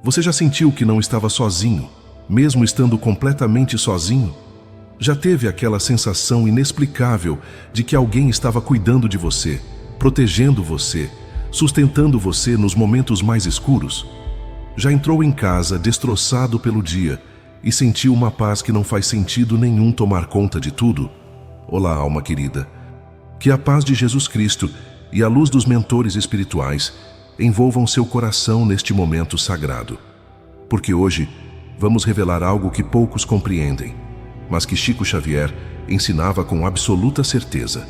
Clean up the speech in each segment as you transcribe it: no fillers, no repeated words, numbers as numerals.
Você já sentiu que não estava sozinho, mesmo estando completamente sozinho? Já teve aquela sensação inexplicável de que alguém estava cuidando de você, protegendo você, sustentando você nos momentos mais escuros? Já entrou em casa destroçado pelo dia e sentiu uma paz que não faz sentido nenhum tomar conta de tudo? Olá, alma querida. Que a paz de Jesus Cristo e a luz dos mentores espirituais envolvam seu coração neste momento sagrado. Porque hoje vamos revelar algo que poucos compreendem, mas que Chico Xavier ensinava com absoluta certeza.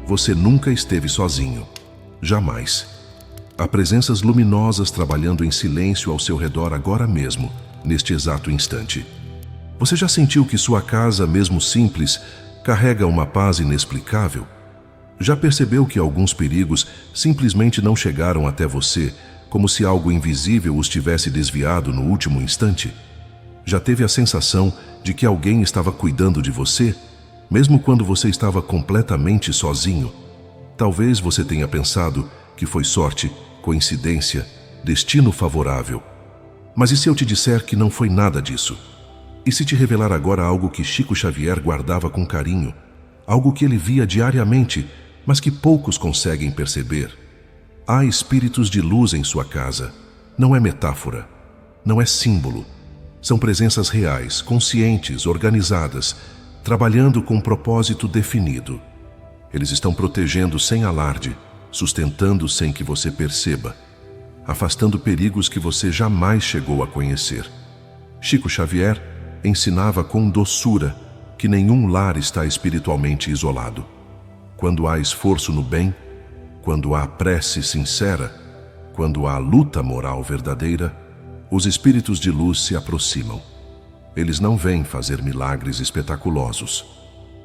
Você nunca esteve sozinho. Jamais. Há presenças luminosas trabalhando em silêncio ao seu redor agora mesmo, neste exato instante. Você já sentiu que sua casa, mesmo simples, carrega uma paz inexplicável? Já percebeu que alguns perigos simplesmente não chegaram até você, como se algo invisível os tivesse desviado no último instante? Já teve a sensação de que alguém estava cuidando de você, mesmo quando você estava completamente sozinho? Talvez você tenha pensado que foi sorte, coincidência, destino favorável. Mas e se eu te disser que não foi nada disso? E se te revelar agora algo que Chico Xavier guardava com carinho, algo que ele via diariamente, mas que poucos conseguem perceber? Há espíritos de luz em sua casa. Não é metáfora, não é símbolo. São presenças reais, conscientes, organizadas, trabalhando com um propósito definido. Eles estão protegendo sem alarde, sustentando sem que você perceba, afastando perigos que você jamais chegou a conhecer. Chico Xavier ensinava com doçura que nenhum lar está espiritualmente isolado. Quando há esforço no bem, quando há prece sincera, quando há luta moral verdadeira, os espíritos de luz se aproximam. Eles não vêm fazer milagres espetaculosos.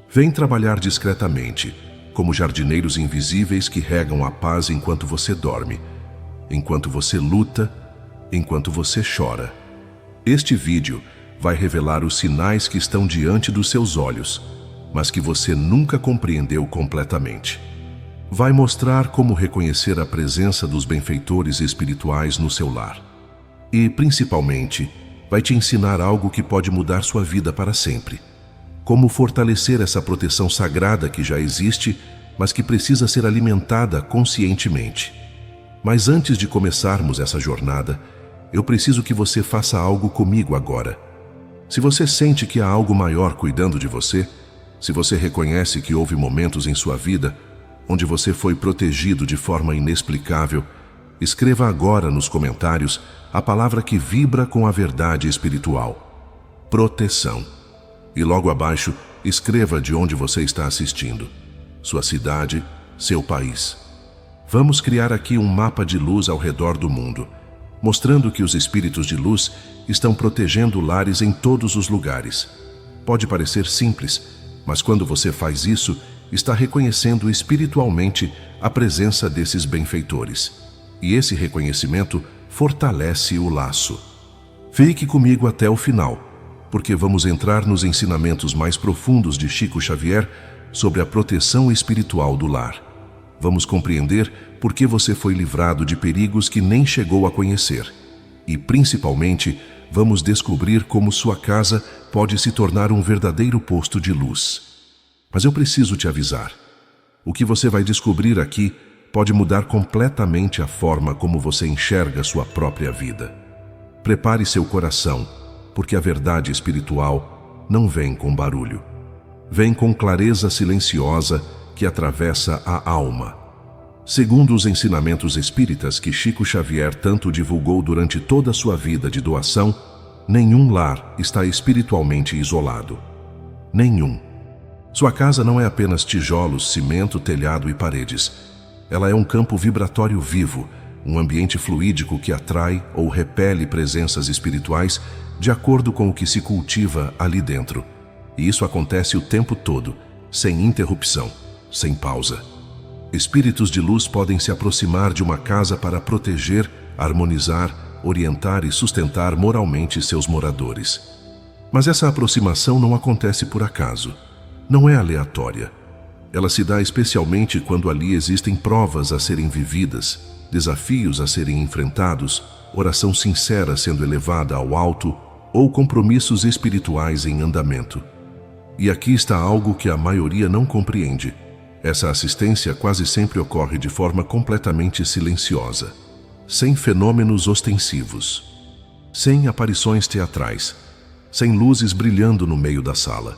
Vêm trabalhar discretamente, como jardineiros invisíveis que regam a paz enquanto você dorme, enquanto você luta, enquanto você chora. Este vídeo vai revelar os sinais que estão diante dos seus olhos, mas que você nunca compreendeu completamente. Vai mostrar como reconhecer a presença dos benfeitores espirituais no seu lar. E, principalmente, vai te ensinar algo que pode mudar sua vida para sempre. Como fortalecer essa proteção sagrada que já existe, mas que precisa ser alimentada conscientemente. Mas antes de começarmos essa jornada, eu preciso que você faça algo comigo agora. Se você sente que há algo maior cuidando de você, se você reconhece que houve momentos em sua vida onde você foi protegido de forma inexplicável, escreva agora nos comentários a palavra que vibra com a verdade espiritual: proteção. E logo abaixo, escreva de onde você está assistindo: sua cidade, seu país. Vamos criar aqui um mapa de luz ao redor do mundo, mostrando que os espíritos de luz estão protegendo lares em todos os lugares. Pode parecer simples, mas quando você faz isso, está reconhecendo espiritualmente a presença desses benfeitores. E esse reconhecimento fortalece o laço. Fique comigo até o final, porque vamos entrar nos ensinamentos mais profundos de Chico Xavier sobre a proteção espiritual do lar. Vamos compreender por que você foi livrado de perigos que nem chegou a conhecer. E, principalmente, vamos descobrir como sua casa pode se tornar um verdadeiro posto de luz. Mas eu preciso te avisar. O que você vai descobrir aqui pode mudar completamente a forma como você enxerga sua própria vida. Prepare seu coração, porque a verdade espiritual não vem com barulho. Vem com clareza silenciosa que atravessa a alma. Segundo os ensinamentos espíritas que Chico Xavier tanto divulgou durante toda a sua vida de doação, nenhum lar está espiritualmente isolado. Nenhum. Sua casa não é apenas tijolos, cimento, telhado e paredes. Ela é um campo vibratório vivo, um ambiente fluídico que atrai ou repele presenças espirituais de acordo com o que se cultiva ali dentro. E isso acontece o tempo todo, sem interrupção, sem pausa. Espíritos de luz podem se aproximar de uma casa para proteger, harmonizar, orientar e sustentar moralmente seus moradores. Mas essa aproximação não acontece por acaso. Não é aleatória. Ela se dá especialmente quando ali existem provas a serem vividas, desafios a serem enfrentados, oração sincera sendo elevada ao alto ou compromissos espirituais em andamento. E aqui está algo que a maioria não compreende. Essa assistência quase sempre ocorre de forma completamente silenciosa, sem fenômenos ostensivos, sem aparições teatrais, sem luzes brilhando no meio da sala.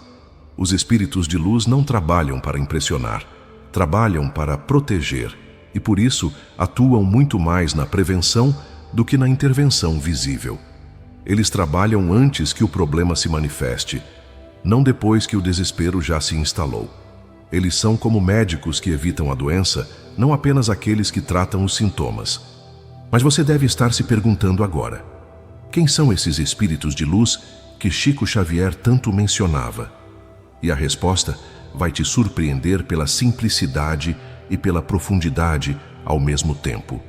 Os espíritos de luz não trabalham para impressionar, trabalham para proteger e, por isso, atuam muito mais na prevenção do que na intervenção visível. Eles trabalham antes que o problema se manifeste, não depois que o desespero já se instalou. Eles são como médicos que evitam a doença, não apenas aqueles que tratam os sintomas. Mas você deve estar se perguntando agora: quem são esses espíritos de luz que Chico Xavier tanto mencionava? E a resposta vai te surpreender pela simplicidade e pela profundidade ao mesmo tempo.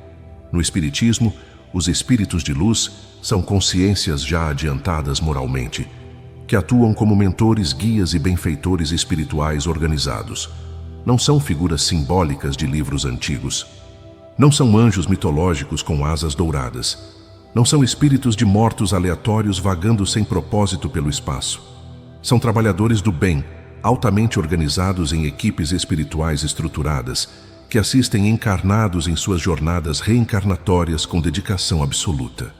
No Espiritismo, os espíritos de luz são consciências já adiantadas moralmente, que atuam como mentores, guias e benfeitores espirituais organizados. Não são figuras simbólicas de livros antigos. Não são anjos mitológicos com asas douradas. Não são espíritos de mortos aleatórios vagando sem propósito pelo espaço. São trabalhadores do bem, altamente organizados em equipes espirituais estruturadas, que assistem encarnados em suas jornadas reencarnatórias com dedicação absoluta.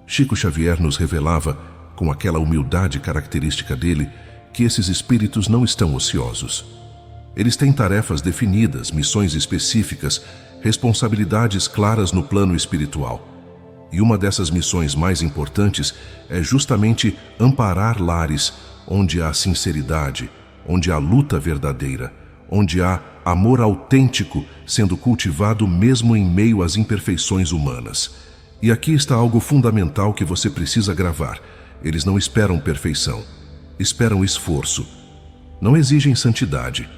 Chico Xavier nos revelava, com aquela humildade característica dele, que esses espíritos não estão ociosos. Eles têm tarefas definidas, missões específicas, responsabilidades claras no plano espiritual. E uma dessas missões mais importantes é justamente amparar lares onde há sinceridade, onde há luta verdadeira, onde há amor autêntico sendo cultivado mesmo em meio às imperfeições humanas. E aqui está algo fundamental que você precisa gravar. Eles não esperam perfeição, esperam esforço. Não exigem santidade,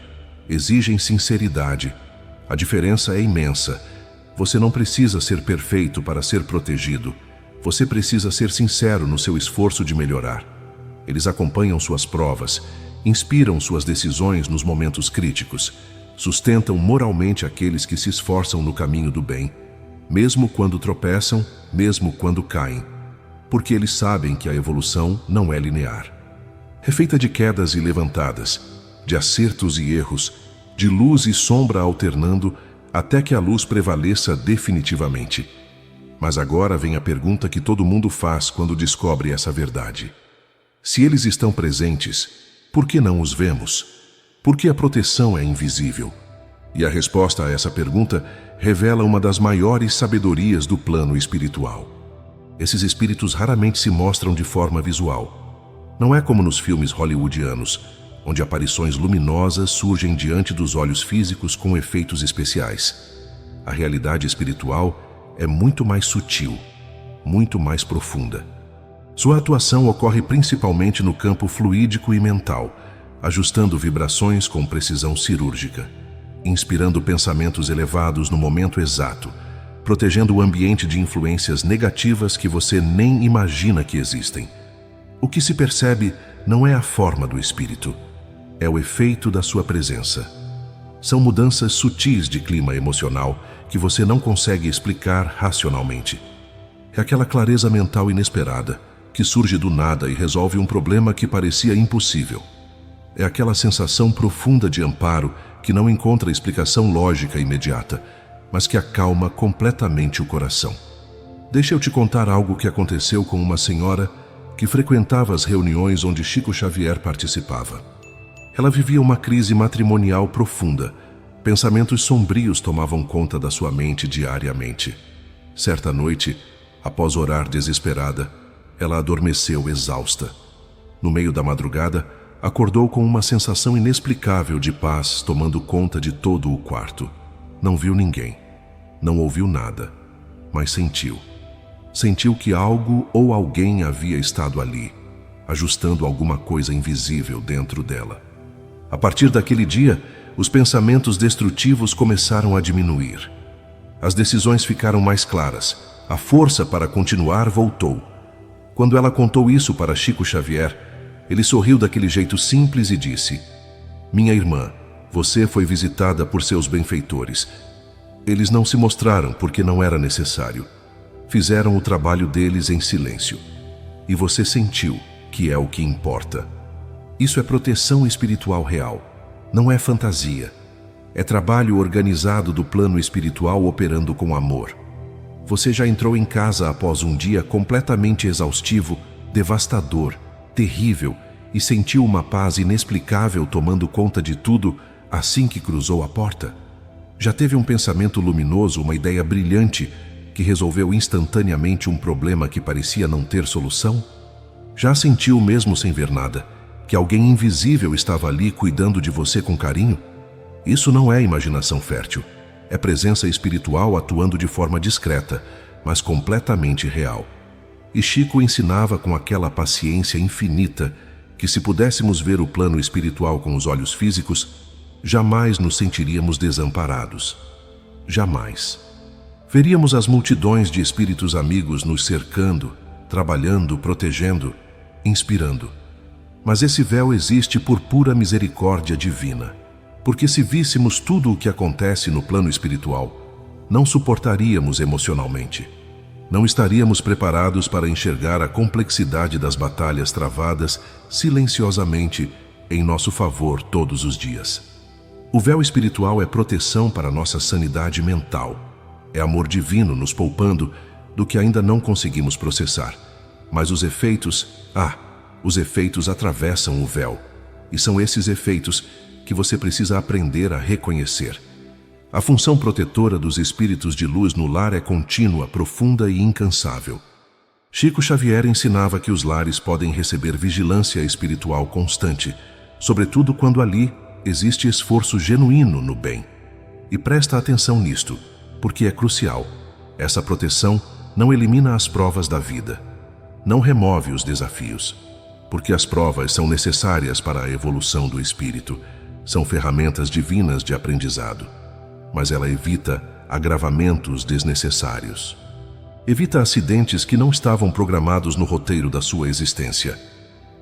exigem sinceridade. A diferença é imensa. Você não precisa ser perfeito para ser protegido. Você precisa ser sincero no seu esforço de melhorar. Eles acompanham suas provas, inspiram suas decisões nos momentos críticos, sustentam moralmente aqueles que se esforçam no caminho do bem, mesmo quando tropeçam, mesmo quando caem, porque eles sabem que a evolução não é linear. É feita de quedas e levantadas, de acertos e erros, de luz e sombra alternando até que a luz prevaleça definitivamente. Mas agora vem a pergunta que todo mundo faz quando descobre essa verdade. Se eles estão presentes, por que não os vemos? Por que a proteção é invisível? E a resposta a essa pergunta revela uma das maiores sabedorias do plano espiritual. Esses espíritos raramente se mostram de forma visual. Não é como nos filmes hollywoodianos, onde aparições luminosas surgem diante dos olhos físicos com efeitos especiais. A realidade espiritual é muito mais sutil, muito mais profunda. Sua atuação ocorre principalmente no campo fluídico e mental, ajustando vibrações com precisão cirúrgica, inspirando pensamentos elevados no momento exato, protegendo o ambiente de influências negativas que você nem imagina que existem. O que se percebe não é a forma do espírito, é o efeito da sua presença. São mudanças sutis de clima emocional que você não consegue explicar racionalmente. É aquela clareza mental inesperada que surge do nada e resolve um problema que parecia impossível. É aquela sensação profunda de amparo que não encontra explicação lógica imediata, mas que acalma completamente o coração. Deixa eu te contar algo que aconteceu com uma senhora que frequentava as reuniões onde Chico Xavier participava. Ela vivia uma crise matrimonial profunda. Pensamentos sombrios tomavam conta da sua mente diariamente. Certa noite, após orar desesperada, ela adormeceu exausta. No meio da madrugada, acordou com uma sensação inexplicável de paz tomando conta de todo o quarto. Não viu ninguém, não ouviu nada, mas sentiu. Sentiu que algo ou alguém havia estado ali, ajustando alguma coisa invisível dentro dela. A partir daquele dia, os pensamentos destrutivos começaram a diminuir. As decisões ficaram mais claras, a força para continuar voltou. Quando ela contou isso para Chico Xavier, ele sorriu daquele jeito simples e disse: "Minha irmã, você foi visitada por seus benfeitores. Eles não se mostraram porque não era necessário. Fizeram o trabalho deles em silêncio. E você sentiu que é o que importa. Isso é proteção espiritual real. Não é fantasia. É trabalho organizado do plano espiritual operando com amor. Você já entrou em casa após um dia completamente exaustivo, devastador, terrível, e sentiu uma paz inexplicável tomando conta de tudo assim que cruzou a porta? Já teve um pensamento luminoso, uma ideia brilhante que resolveu instantaneamente um problema que parecia não ter solução? Já sentiu, mesmo sem ver nada, que alguém invisível estava ali cuidando de você com carinho? Isso não é imaginação fértil. É presença espiritual atuando de forma discreta, mas completamente real. E Chico ensinava com aquela paciência infinita que, se pudéssemos ver o plano espiritual com os olhos físicos, jamais nos sentiríamos desamparados. Jamais. Veríamos as multidões de espíritos amigos nos cercando, trabalhando, protegendo, inspirando. Mas esse véu existe por pura misericórdia divina. Porque se víssemos tudo o que acontece no plano espiritual, não suportaríamos emocionalmente. Não estaríamos preparados para enxergar a complexidade das batalhas travadas silenciosamente em nosso favor todos os dias. O véu espiritual é proteção para nossa sanidade mental. É amor divino nos poupando do que ainda não conseguimos processar. Mas os efeitos atravessam o véu. E são esses efeitos que você precisa aprender a reconhecer. A função protetora dos espíritos de luz no lar é contínua, profunda e incansável. Chico Xavier ensinava que os lares podem receber vigilância espiritual constante, sobretudo quando ali existe esforço genuíno no bem. E presta atenção nisto, porque é crucial. Essa proteção não elimina as provas da vida, não remove os desafios, porque as provas são necessárias para a evolução do espírito. São ferramentas divinas de aprendizado, mas ela evita agravamentos desnecessários. Evita acidentes que não estavam programados no roteiro da sua existência.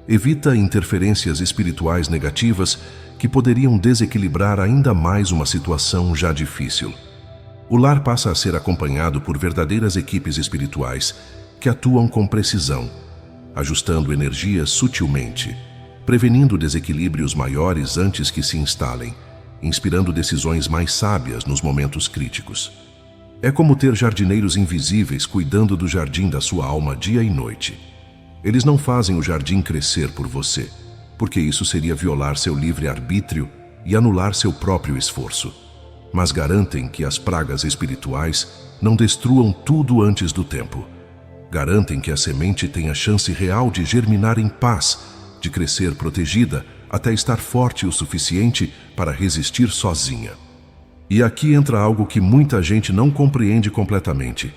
Evita interferências espirituais negativas que poderiam desequilibrar ainda mais uma situação já difícil. O lar passa a ser acompanhado por verdadeiras equipes espirituais que atuam com precisão, ajustando energias sutilmente, prevenindo desequilíbrios maiores antes que se instalem, inspirando decisões mais sábias nos momentos críticos. É como ter jardineiros invisíveis cuidando do jardim da sua alma dia e noite. Eles não fazem o jardim crescer por você, porque isso seria violar seu livre-arbítrio e anular seu próprio esforço, mas garantem que as pragas espirituais não destruam tudo antes do tempo. Garantem que a semente tenha chance real de germinar em paz, de crescer protegida até estar forte o suficiente para resistir sozinha. E aqui entra algo que muita gente não compreende completamente: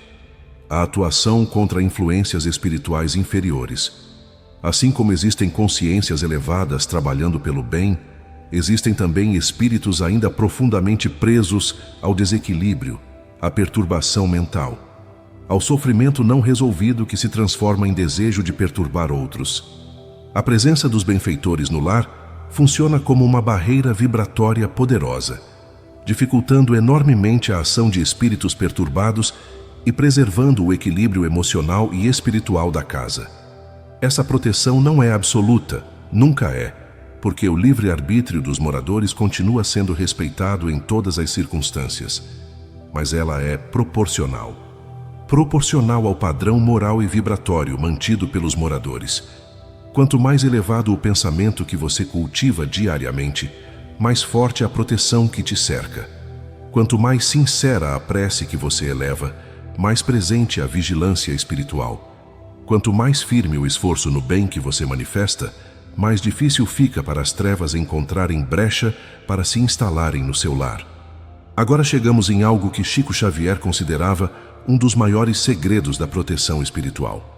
a atuação contra influências espirituais inferiores. Assim como existem consciências elevadas trabalhando pelo bem, existem também espíritos ainda profundamente presos ao desequilíbrio, à perturbação mental, ao sofrimento não resolvido que se transforma em desejo de perturbar outros. A presença dos benfeitores no lar funciona como uma barreira vibratória poderosa, dificultando enormemente a ação de espíritos perturbados e preservando o equilíbrio emocional e espiritual da casa. Essa proteção não é absoluta, nunca é, porque o livre-arbítrio dos moradores continua sendo respeitado em todas as circunstâncias, mas ela é proporcional ao padrão moral e vibratório mantido pelos moradores. Quanto mais elevado o pensamento que você cultiva diariamente, mais forte a proteção que te cerca. Quanto mais sincera a prece que você eleva, mais presente a vigilância espiritual. Quanto mais firme o esforço no bem que você manifesta, mais difícil fica para as trevas encontrarem brecha para se instalarem no seu lar. Agora chegamos em algo que Chico Xavier considerava um dos maiores segredos da proteção espiritual.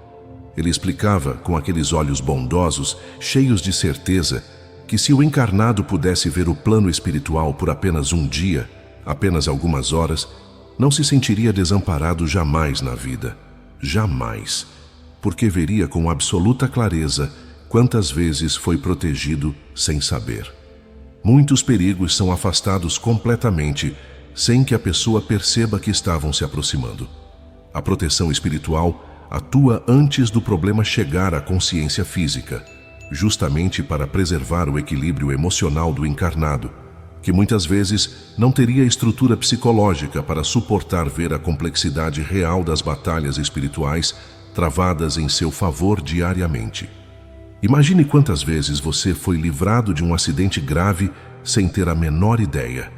Ele explicava, com aqueles olhos bondosos, cheios de certeza, que se o encarnado pudesse ver o plano espiritual por apenas um dia, apenas algumas horas, não se sentiria desamparado jamais na vida. Jamais. Porque veria com absoluta clareza quantas vezes foi protegido sem saber. Muitos perigos são afastados completamente, sem que a pessoa perceba que estavam se aproximando. A proteção espiritual atua antes do problema chegar à consciência física, justamente para preservar o equilíbrio emocional do encarnado, que muitas vezes não teria estrutura psicológica para suportar ver a complexidade real das batalhas espirituais travadas em seu favor diariamente. Imagine quantas vezes você foi livrado de um acidente grave sem ter a menor ideia.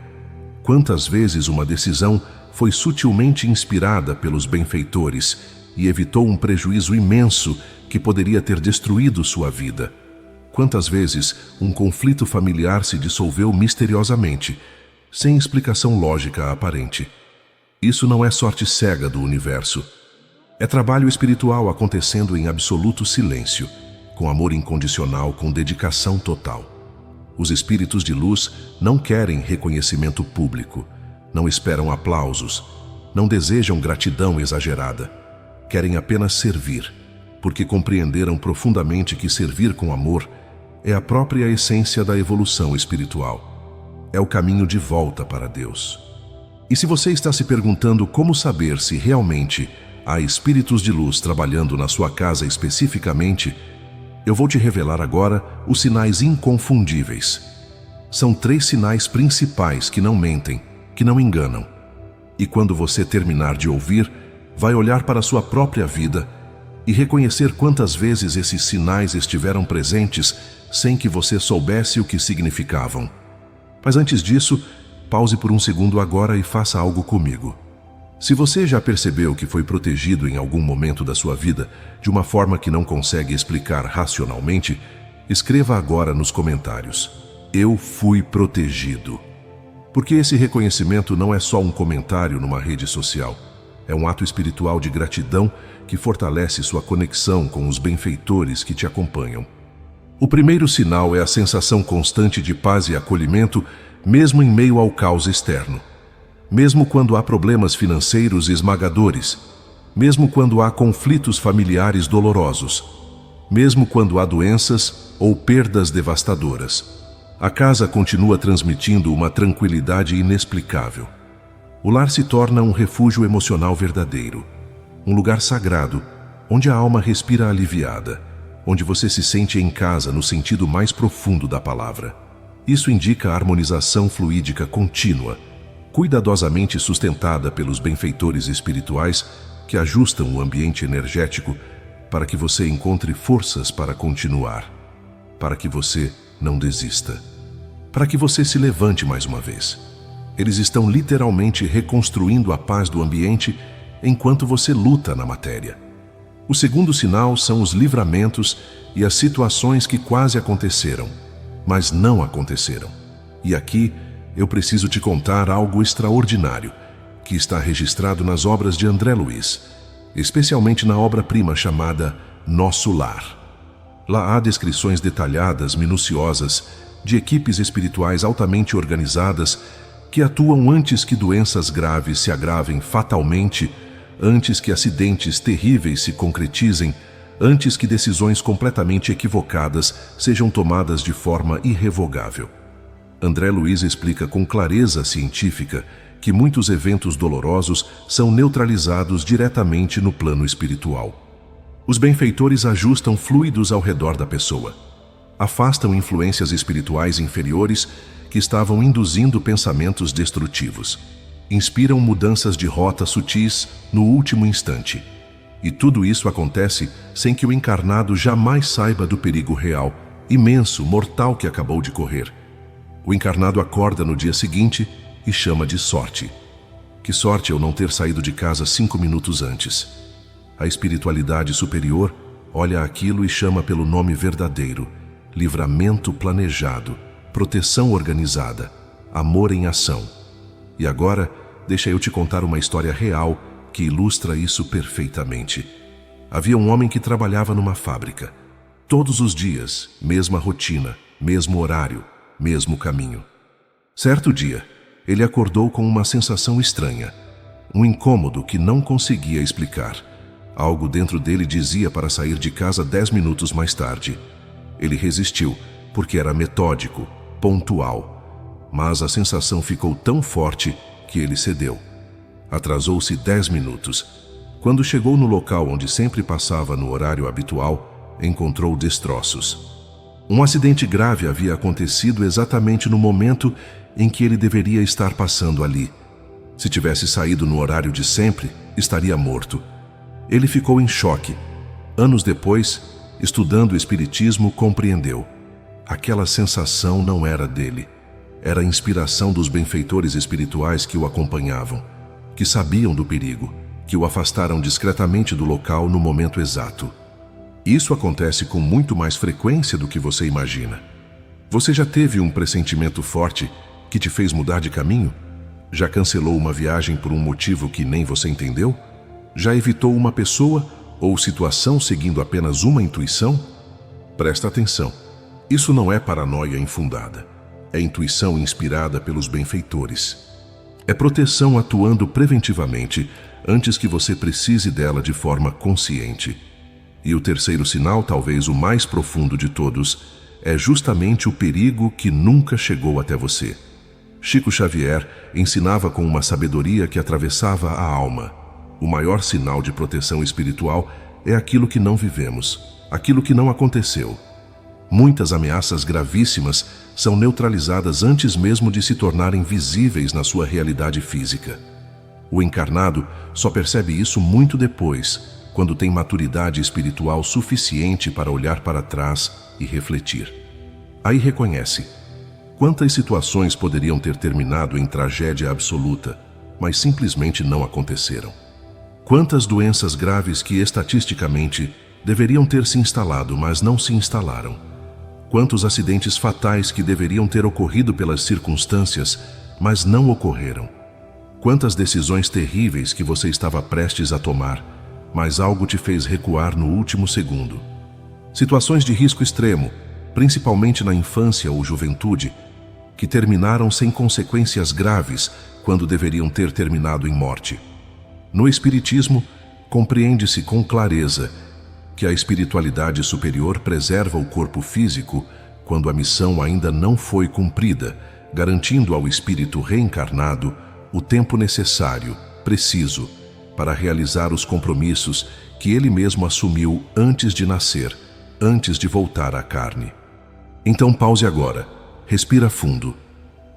Quantas vezes uma decisão foi sutilmente inspirada pelos benfeitores e evitou um prejuízo imenso que poderia ter destruído sua vida. Quantas vezes um conflito familiar se dissolveu misteriosamente, sem explicação lógica aparente. Isso não é sorte cega do universo. É trabalho espiritual acontecendo em absoluto silêncio, com amor incondicional, com dedicação total. Os espíritos de luz não querem reconhecimento público, não esperam aplausos, não desejam gratidão exagerada. Querem apenas servir, porque compreenderam profundamente que servir com amor é a própria essência da evolução espiritual. É o caminho de volta para Deus. E se você está se perguntando como saber se realmente há espíritos de luz trabalhando na sua casa especificamente, eu vou te revelar agora os sinais inconfundíveis. São 3 sinais principais que não mentem, que não enganam. E quando você terminar de ouvir, vai olhar para a sua própria vida e reconhecer quantas vezes esses sinais estiveram presentes sem que você soubesse o que significavam. Mas antes disso, pause por um segundo agora e faça algo comigo. Se você já percebeu que foi protegido em algum momento da sua vida de uma forma que não consegue explicar racionalmente, escreva agora nos comentários: eu fui protegido. Porque esse reconhecimento não é só um comentário numa rede social. É um ato espiritual de gratidão que fortalece sua conexão com os benfeitores que te acompanham. O primeiro sinal é a sensação constante de paz e acolhimento, mesmo em meio ao caos externo. Mesmo quando há problemas financeiros esmagadores, mesmo quando há conflitos familiares dolorosos, mesmo quando há doenças ou perdas devastadoras, a casa continua transmitindo uma tranquilidade inexplicável. O lar se torna um refúgio emocional verdadeiro, um lugar sagrado, onde a alma respira aliviada, onde você se sente em casa no sentido mais profundo da palavra. Isso indica a harmonização fluídica contínua, cuidadosamente sustentada pelos benfeitores espirituais que ajustam o ambiente energético para que você encontre forças para continuar, para que você não desista, para que você se levante mais uma vez. Eles estão literalmente reconstruindo a paz do ambiente enquanto você luta na matéria. O segundo sinal são os livramentos e as situações que quase aconteceram, mas não aconteceram. E aqui eu preciso te contar algo extraordinário que está registrado nas obras de André Luiz, especialmente na obra-prima chamada Nosso Lar. Lá há descrições detalhadas, minuciosas, de equipes espirituais altamente organizadas que atuam antes que doenças graves se agravem fatalmente, antes que acidentes terríveis se concretizem, antes que decisões completamente equivocadas sejam tomadas de forma irrevogável. André Luiz explica com clareza científica que muitos eventos dolorosos são neutralizados diretamente no plano espiritual. Os benfeitores ajustam fluidos ao redor da pessoa, afastam influências espirituais inferiores que estavam induzindo pensamentos destrutivos, inspiram mudanças de rota sutis no último instante. E tudo isso acontece sem que o encarnado jamais saiba do perigo real, imenso, mortal que acabou de correr. O encarnado acorda no dia seguinte e chama de sorte. Que sorte eu não ter saído de casa 5 minutos antes. A espiritualidade superior olha aquilo e chama pelo nome verdadeiro: livramento planejado, proteção organizada, amor em ação. E agora, deixa eu te contar uma história real que ilustra isso perfeitamente. Havia um homem que trabalhava numa fábrica. Todos os dias, mesma rotina, mesmo horário, mesmo caminho. Certo dia, ele acordou com uma sensação estranha, um incômodo que não conseguia explicar. Algo dentro dele dizia para sair de casa 10 minutos mais tarde. Ele resistiu, porque era metódico, pontual. Mas a sensação ficou tão forte que ele cedeu. Atrasou-se 10 minutos. Quando chegou no local onde sempre passava no horário habitual, encontrou destroços. Um acidente grave havia acontecido exatamente no momento em que ele deveria estar passando ali. Se tivesse saído no horário de sempre, estaria morto. Ele ficou em choque. Anos depois, estudando o espiritismo, compreendeu. Aquela sensação não era dele. Era a inspiração dos benfeitores espirituais que o acompanhavam, que sabiam do perigo, que o afastaram discretamente do local no momento exato. Isso acontece com muito mais frequência do que você imagina. Você já teve um pressentimento forte que te fez mudar de caminho? Já cancelou uma viagem por um motivo que nem você entendeu? Já evitou uma pessoa ou situação seguindo apenas uma intuição? Presta atenção. Isso não é paranoia infundada. É intuição inspirada pelos benfeitores. É proteção atuando preventivamente antes que você precise dela de forma consciente. E o terceiro sinal, talvez o mais profundo de todos, é justamente o perigo que nunca chegou até você. Chico Xavier ensinava com uma sabedoria que atravessava a alma. O maior sinal de proteção espiritual é aquilo que não vivemos, aquilo que não aconteceu. Muitas ameaças gravíssimas são neutralizadas antes mesmo de se tornarem visíveis na sua realidade física. O encarnado só percebe isso muito depois, quando tem maturidade espiritual suficiente para olhar para trás e refletir. Aí reconhece. Quantas situações poderiam ter terminado em tragédia absoluta, mas simplesmente não aconteceram? Quantas doenças graves que estatisticamente deveriam ter se instalado, mas não se instalaram? Quantos acidentes fatais que deveriam ter ocorrido pelas circunstâncias, mas não ocorreram? Quantas decisões terríveis que você estava prestes a tomar, mas algo te fez recuar no último segundo? Situações de risco extremo, principalmente na infância ou juventude, que terminaram sem consequências graves quando deveriam ter terminado em morte. No Espiritismo, compreende-se com clareza que a espiritualidade superior preserva o corpo físico quando a missão ainda não foi cumprida, garantindo ao espírito reencarnado o tempo necessário, preciso, para realizar os compromissos que ele mesmo assumiu antes de nascer, antes de voltar à carne. Então pause agora, respira fundo,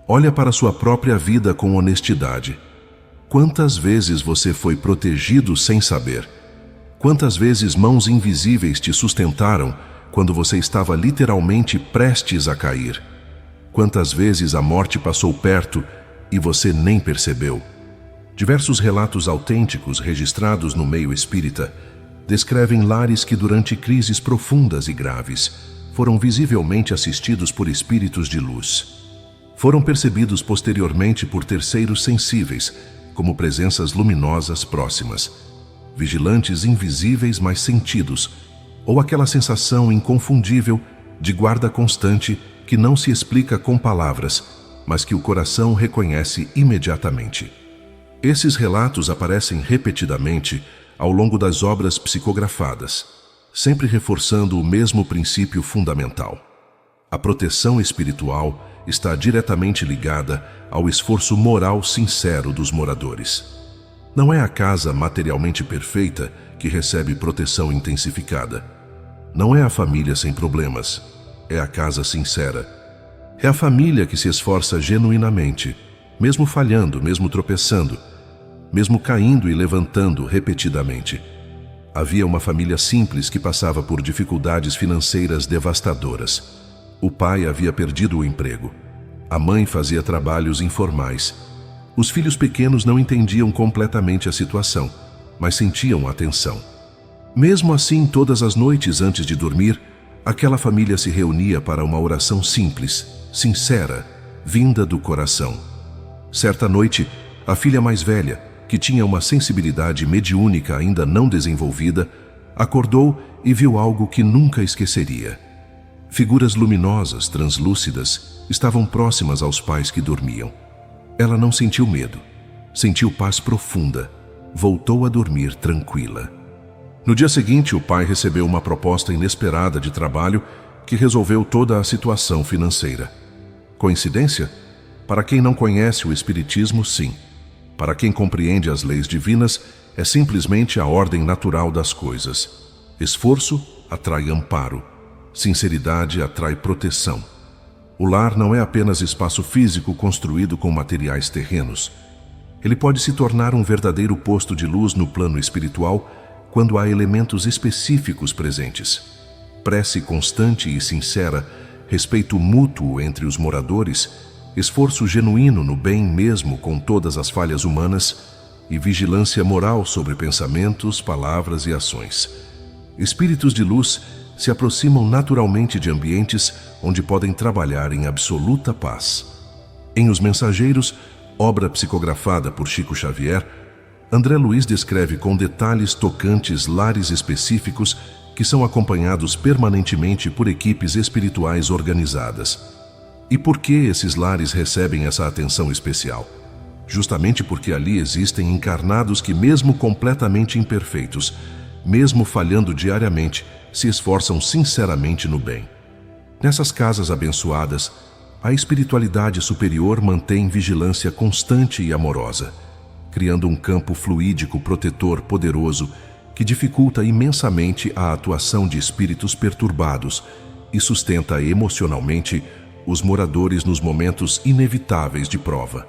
olha para sua própria vida com honestidade. Quantas vezes você foi protegido sem saber? Quantas vezes mãos invisíveis te sustentaram quando você estava literalmente prestes a cair? Quantas vezes a morte passou perto e você nem percebeu? Diversos relatos autênticos registrados no meio espírita descrevem lares que, durante crises profundas e graves, foram visivelmente assistidos por espíritos de luz. Foram percebidos posteriormente por terceiros sensíveis, como presenças luminosas próximas, vigilantes invisíveis mas sentidos, ou aquela sensação inconfundível de guarda constante que não se explica com palavras, mas que o coração reconhece imediatamente. Esses relatos aparecem repetidamente ao longo das obras psicografadas, sempre reforçando o mesmo princípio fundamental. A proteção espiritual está diretamente ligada ao esforço moral sincero dos moradores. Não é a casa materialmente perfeita que recebe proteção intensificada. Não é a família sem problemas, é a casa sincera. É a família que se esforça genuinamente, mesmo falhando, mesmo tropeçando, mesmo caindo e levantando repetidamente. Havia uma família simples que passava por dificuldades financeiras devastadoras. O pai havia perdido o emprego. A mãe fazia trabalhos informais. Os filhos pequenos não entendiam completamente a situação, mas sentiam a tensão. Mesmo assim, todas as noites antes de dormir, aquela família se reunia para uma oração simples, sincera, vinda do coração. Certa noite, a filha mais velha, que tinha uma sensibilidade mediúnica ainda não desenvolvida, acordou e viu algo que nunca esqueceria. Figuras luminosas, translúcidas, estavam próximas aos pais que dormiam. Ela não sentiu medo, sentiu paz profunda, voltou a dormir tranquila. No dia seguinte, o pai recebeu uma proposta inesperada de trabalho que resolveu toda a situação financeira. Coincidência? Para quem não conhece o Espiritismo, sim. Para quem compreende as leis divinas, é simplesmente a ordem natural das coisas. Esforço atrai amparo. Sinceridade atrai proteção. O lar não é apenas espaço físico construído com materiais terrenos. Ele pode se tornar um verdadeiro posto de luz no plano espiritual quando há elementos específicos presentes. Prece constante e sincera, respeito mútuo entre os moradores, esforço genuíno no bem mesmo com todas as falhas humanas e vigilância moral sobre pensamentos, palavras e ações. Espíritos de luz se aproximam naturalmente de ambientes onde podem trabalhar em absoluta paz. Em Os Mensageiros, obra psicografada por Chico Xavier, André Luiz descreve com detalhes tocantes lares específicos que são acompanhados permanentemente por equipes espirituais organizadas. E por que esses lares recebem essa atenção especial? Justamente porque ali existem encarnados que, mesmo completamente imperfeitos, mesmo falhando diariamente, se esforçam sinceramente no bem. Nessas casas abençoadas, a espiritualidade superior mantém vigilância constante e amorosa, criando um campo fluídico protetor poderoso que dificulta imensamente a atuação de espíritos perturbados e sustenta emocionalmente os moradores nos momentos inevitáveis de prova.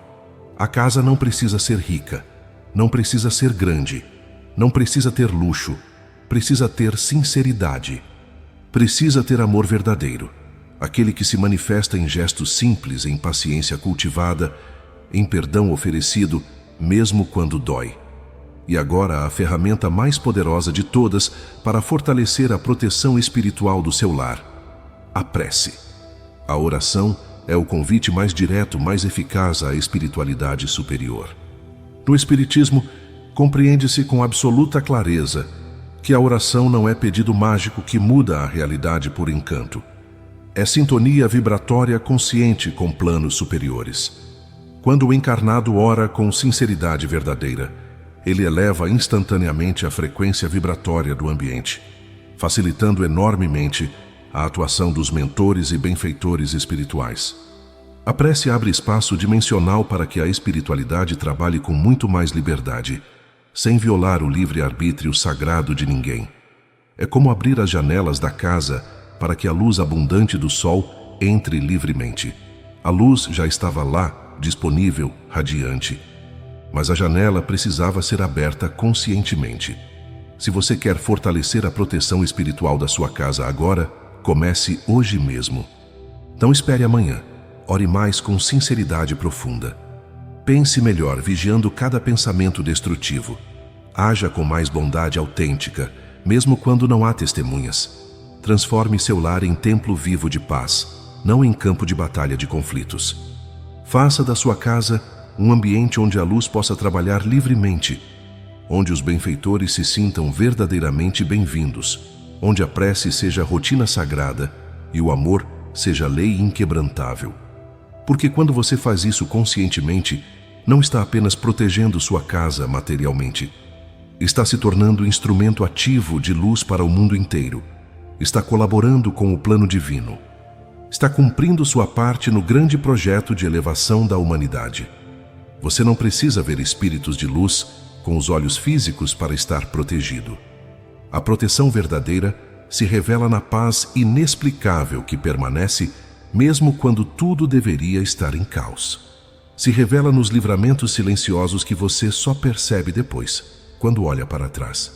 A casa não precisa ser rica, não precisa ser grande, não precisa ter luxo, precisa ter sinceridade. Precisa ter amor verdadeiro, aquele que se manifesta em gestos simples, em paciência cultivada, em perdão oferecido, mesmo quando dói. E agora a ferramenta mais poderosa de todas para fortalecer a proteção espiritual do seu lar: a prece. A oração é o convite mais direto, mais eficaz à espiritualidade superior. No Espiritismo, compreende-se com absoluta clareza que a oração não é pedido mágico que muda a realidade por encanto. É sintonia vibratória consciente com planos superiores. Quando o encarnado ora com sinceridade verdadeira, ele eleva instantaneamente a frequência vibratória do ambiente, facilitando enormemente a atuação dos mentores e benfeitores espirituais. A prece abre espaço dimensional para que a espiritualidade trabalhe com muito mais liberdade, sem violar o livre-arbítrio sagrado de ninguém. É como abrir as janelas da casa para que a luz abundante do sol entre livremente. A luz já estava lá, disponível, radiante. Mas a janela precisava ser aberta conscientemente. Se você quer fortalecer a proteção espiritual da sua casa agora, comece hoje mesmo. Não espere amanhã. Ore mais com sinceridade profunda. Pense melhor, vigiando cada pensamento destrutivo. Haja com mais bondade autêntica, mesmo quando não há testemunhas. Transforme seu lar em templo vivo de paz, não em campo de batalha de conflitos. Faça da sua casa um ambiente onde a luz possa trabalhar livremente, onde os benfeitores se sintam verdadeiramente bem-vindos, onde a prece seja rotina sagrada e o amor seja lei inquebrantável. Porque quando você faz isso conscientemente, não está apenas protegendo sua casa materialmente. Está se tornando instrumento ativo de luz para o mundo inteiro. Está colaborando com o plano divino. Está cumprindo sua parte no grande projeto de elevação da humanidade. Você não precisa ver espíritos de luz com os olhos físicos para estar protegido. A proteção verdadeira se revela na paz inexplicável que permanece mesmo quando tudo deveria estar em caos. Se revela nos livramentos silenciosos que você só percebe depois, quando olha para trás.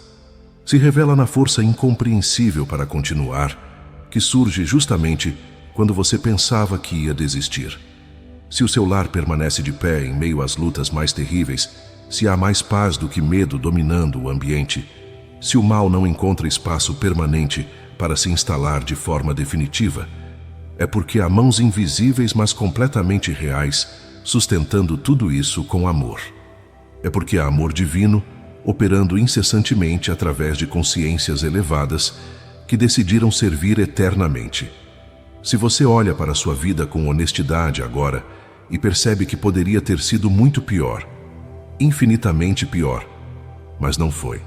Se revela na força incompreensível para continuar, que surge justamente quando você pensava que ia desistir. Se o seu lar permanece de pé em meio às lutas mais terríveis, se há mais paz do que medo dominando o ambiente, se o mal não encontra espaço permanente para se instalar de forma definitiva, é porque há mãos invisíveis, mas completamente reais, sustentando tudo isso com amor. É porque há amor divino, operando incessantemente através de consciências elevadas que decidiram servir eternamente. Se você olha para a sua vida com honestidade agora e percebe que poderia ter sido muito pior, infinitamente pior, mas não foi.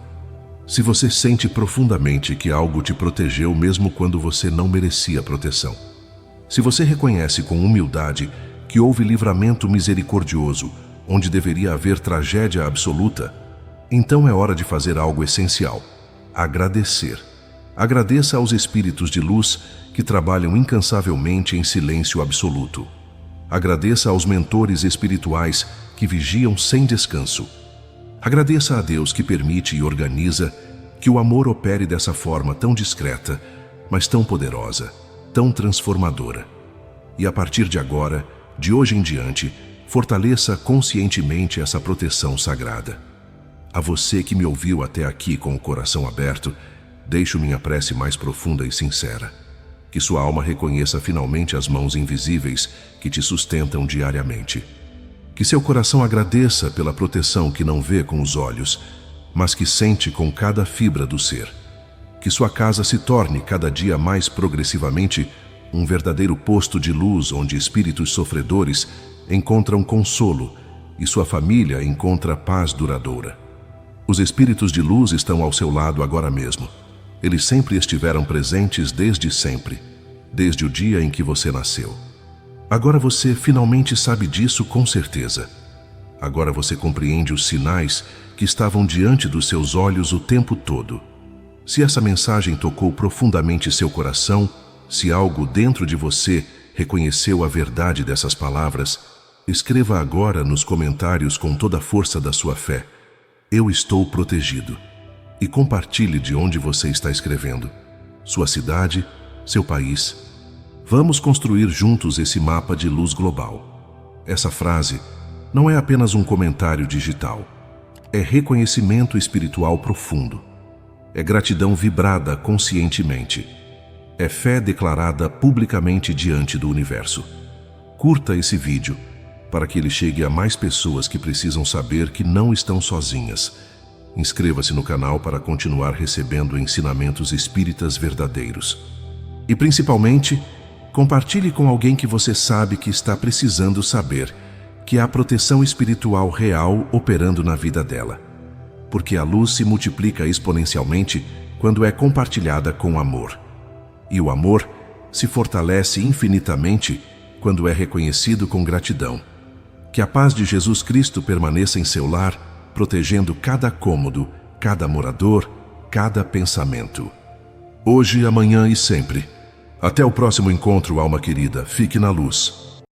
Se você sente profundamente que algo te protegeu mesmo quando você não merecia proteção. Se você reconhece com humildade que houve livramento misericordioso onde deveria haver tragédia absoluta, Então é hora de fazer algo essencial: agradecer. Agradeça aos espíritos de luz que trabalham incansavelmente em silêncio absoluto. Agradeça aos mentores espirituais que vigiam sem descanso. Agradeça a Deus que permite e organiza que o amor opere dessa forma tão discreta, mas tão poderosa, tão transformadora. E a partir de agora, de hoje em diante, fortaleça conscientemente essa proteção sagrada. A você que me ouviu até aqui com o coração aberto, deixo minha prece mais profunda e sincera. Que sua alma reconheça finalmente as mãos invisíveis que te sustentam diariamente. Que seu coração agradeça pela proteção que não vê com os olhos, mas que sente com cada fibra do ser. Que sua casa se torne cada dia mais progressivamente um verdadeiro posto de luz onde espíritos sofredores encontram consolo e sua família encontra paz duradoura. Os espíritos de luz estão ao seu lado agora mesmo. Eles sempre estiveram presentes desde sempre, desde o dia em que você nasceu. Agora você finalmente sabe disso com certeza. Agora você compreende os sinais que estavam diante dos seus olhos o tempo todo. Se essa mensagem tocou profundamente seu coração, se algo dentro de você reconheceu a verdade dessas palavras, escreva agora nos comentários com toda a força da sua fé: eu estou protegido. E compartilhe de onde você está escrevendo, sua cidade, seu país. Vamos construir juntos esse mapa de luz global. Essa frase não é apenas um comentário digital. É reconhecimento espiritual profundo. É gratidão vibrada conscientemente. É fé declarada publicamente diante do universo. Curta esse vídeo para que ele chegue a mais pessoas que precisam saber que não estão sozinhas. Inscreva-se no canal para continuar recebendo ensinamentos espíritas verdadeiros. E principalmente, compartilhe com alguém que você sabe que está precisando saber que há proteção espiritual real operando na vida dela. Porque a luz se multiplica exponencialmente quando é compartilhada com amor. E o amor se fortalece infinitamente quando é reconhecido com gratidão. Que a paz de Jesus Cristo permaneça em seu lar, protegendo cada cômodo, cada morador, cada pensamento. Hoje, amanhã e sempre. Até o próximo encontro, alma querida. Fique na luz.